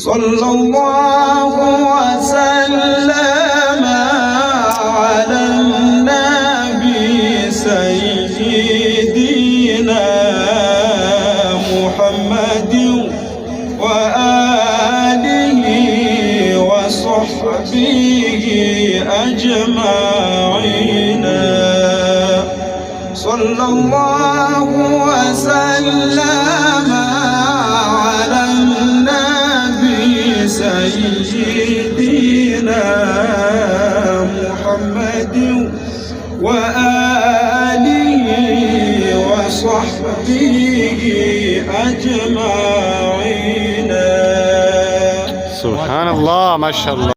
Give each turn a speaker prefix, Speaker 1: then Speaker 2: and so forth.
Speaker 1: صلى الله وسلم على النبي سيدنا محمد وآله وصحبه أجمعين. صلى الله وسلم على النبي سيدنا محمد وآله وصحبه أجمعين.
Speaker 2: سبحان الله، ما شاء الله.